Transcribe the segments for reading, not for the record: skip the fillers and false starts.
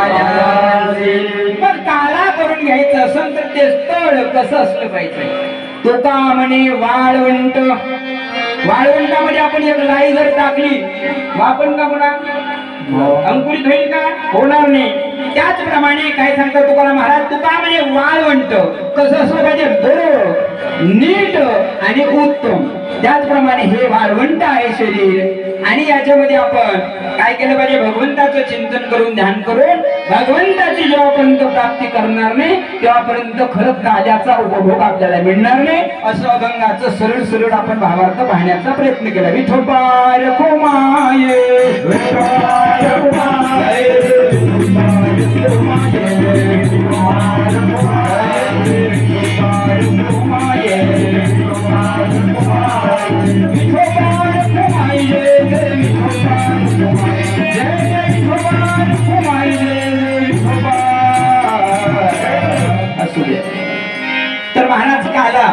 काल्याचे. पण काला करून घ्यायचं असेल तर ते स्थळ कसं असलं पाहिजे. तुका म्हणे वाळवंट. वाळवंटामध्ये आपण एक लाई जर टाकली आपण का म्हणा अंकुरित होईल का? होणार नाही. त्याचप्रमाणे काय सांगतात तुकाराम महाराज, तुका म्हणे वाळवंट कसं असलं पाहिजे, बरोबर नीट आणि उत्तम. त्याचप्रमाणे हे वाळवंट आहे शरीर आणि याच्यामध्ये आपण काय केलं पाहिजे, भगवंताचं चिंतन करून ध्यान करून भगवंताची जेव्हापर्यंत प्राप्ती करणार नाही तेव्हापर्यंत खरं काल्याचा उपभोग आपल्याला मिळणार नाही. असं अभंगाचं सरळ सरळ आपण भावार्थ पाहण्याचा प्रयत्न केला. विठोबा रखुमाये विठोबा रखुमाये तर महाराज काला,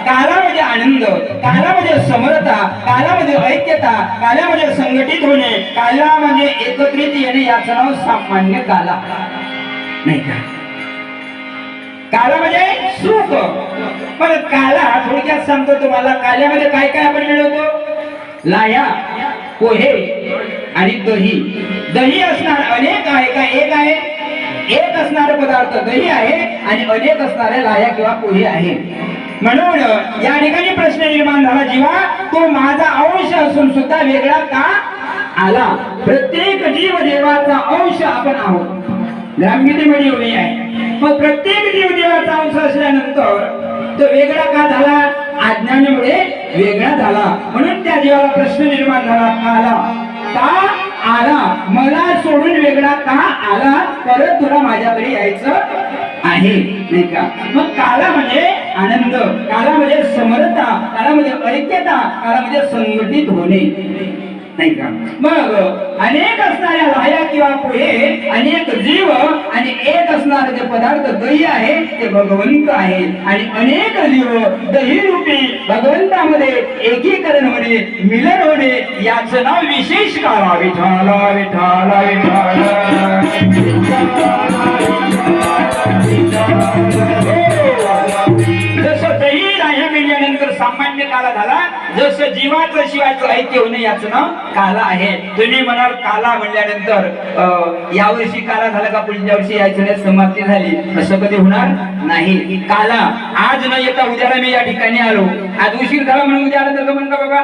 कालामध्ये आनंद, कालामध्ये समरता, कालामध्ये ऐक्यता, कालामध्ये संघटित होणे, कालामध्ये एकत्रित येणे याचं नाव सामान्य काला नाही का. कालामध्ये सुख. पण काला थोडक्यात सांगतो तुम्हाला, काल्यामध्ये काय काय आपण मिळवतो, लाया, पोहे आणि दही. दही असणार अनेक आहे का एक आहे, एक असणारे पदार्थ दही आहे आणि अनेक असणारे लाया किंवा पोहे आहे. म्हणून या ठिकाणी प्रश्न निर्माण झाला, जीवा तो माझा अंश असून सुद्धा वेगळा का आला. प्रत्येक जीव देवाचा अंश आपण आहोत. ग्रामगीतेमध्ये एवढी आहे. मग प्रत्येक जीव देवाचा अंश असल्यानंतर तो वेगळा का झाला, अज्ञानामुळे वेगळा झाला. म्हणून त्या जीवाला प्रश्न निर्माण झाला, आला का आला, मला सोडून वेगळा का आला, परत तुला माझ्याकडे यायचं आहे नाही का. मग काला म्हणजे आनंद, कालामध्ये समरता, कालामध्ये ऐक्यता, कालामध्ये संघटित होणे नाही का. मग अनेक असणाऱ्या लाया किंवा पोहे, अनेक जीव आणि एक असणारे जे पदार्थ दही आहे ते भगवंत आहे आणि अनेक जीव दही रूपी भगवंतामध्ये एकीकरण होणे, मिलन होणे याचं नाव विशेष काला. विठाला विठाला विठाला जसं दही राह्य मिळाल्यानंतर सामान्य काला झाला, जसं जीवाचं शिवायचं ऐक्य होणे याचं नाव काला आहे. तुम्ही म्हणाल काला म्हणल्यानंतर यावर्षी काला झाला का पुढच्या वर्षी यायची समाप्ती झाली, असं कधी होणार नाही. काला आज न येता उद्याला मी या ठिकाणी आलो, आज उशीर झाला म्हणून उद्या आला तर जमन का बाबा,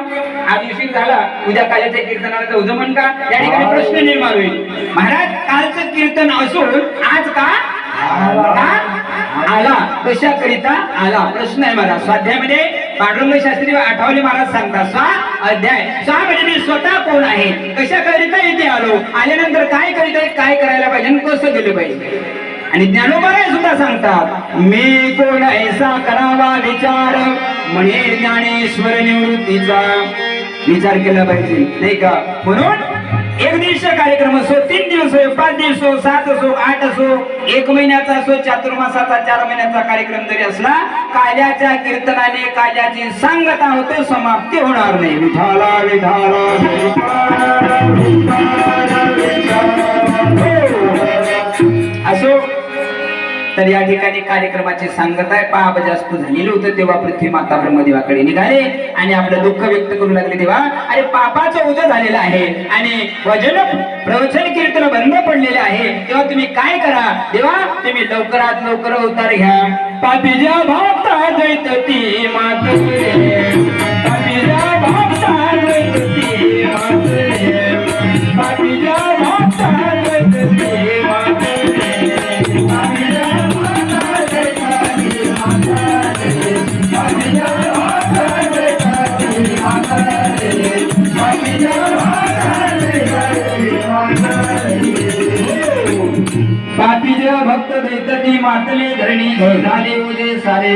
आज उशीर झाला उद्या काल्याच्या कीर्तनाला तर जमन का, या ठिकाणी प्रश्न निर्माण होईल. महाराज कालचं कीर्तन असून आज का आला, कशाकरिता आला प्रश्न आहे मला. स्वाध्यायामध्ये पांडुरंग शास्त्री आठवले महाराज सांगतात, स्वा अध्याय स्वा म्हणजे मी स्वतः कोण आहे, कशाकरिता इथे आलो, आल्यानंतर काय करीत आहे, काय करायला पाहिजे आणि कसं गेलं पाहिजे. आणि ज्ञानोबाराय सुद्धा सांगतात, मी कोण ऐसा करावा विचार, म्हणे ज्ञानेश्वर निवृत्तीचा विचार केला पाहिजे नाही का. म्हणून एक दिवसीय कार्यक्रम असो, 3 दिवस असो, 5 दिवस असो, 7 असो, 8 असो, 1 महिन्याचा असो, चातुर्मासाचा 4 महिन्याचा कार्यक्रम जरी असला, काल्याच्या कीर्तनाने काल्याची सांगता होते, समाप्ती होणार नाही. विठाला विठाला असो. तर या ठिकाणी कार्यक्रमाची सांगता आहे. पाप जास्त झालेलं होतं तेव्हा पृथ्वी माता ब्रह्मदेवाकडे निघाले आणि आपलं दुःख व्यक्त करू लागले. तेव्हा अरे पापाचं ओझं झालेलं आहे आणि वचन प्रवचन कीर्तन बंद पडलेले आहे, तेव्हा तुम्ही काय करा, तेव्हा तुम्ही लवकरात लवकर अवतार घ्या. पापीजा भक्ता जैतती मातरे, पापीजा भक्ता जैतती मातरे, पापीजा भक्ता जैतती मातरे. पापी भक्त देतती मातले धरणी झाले उदे सारे.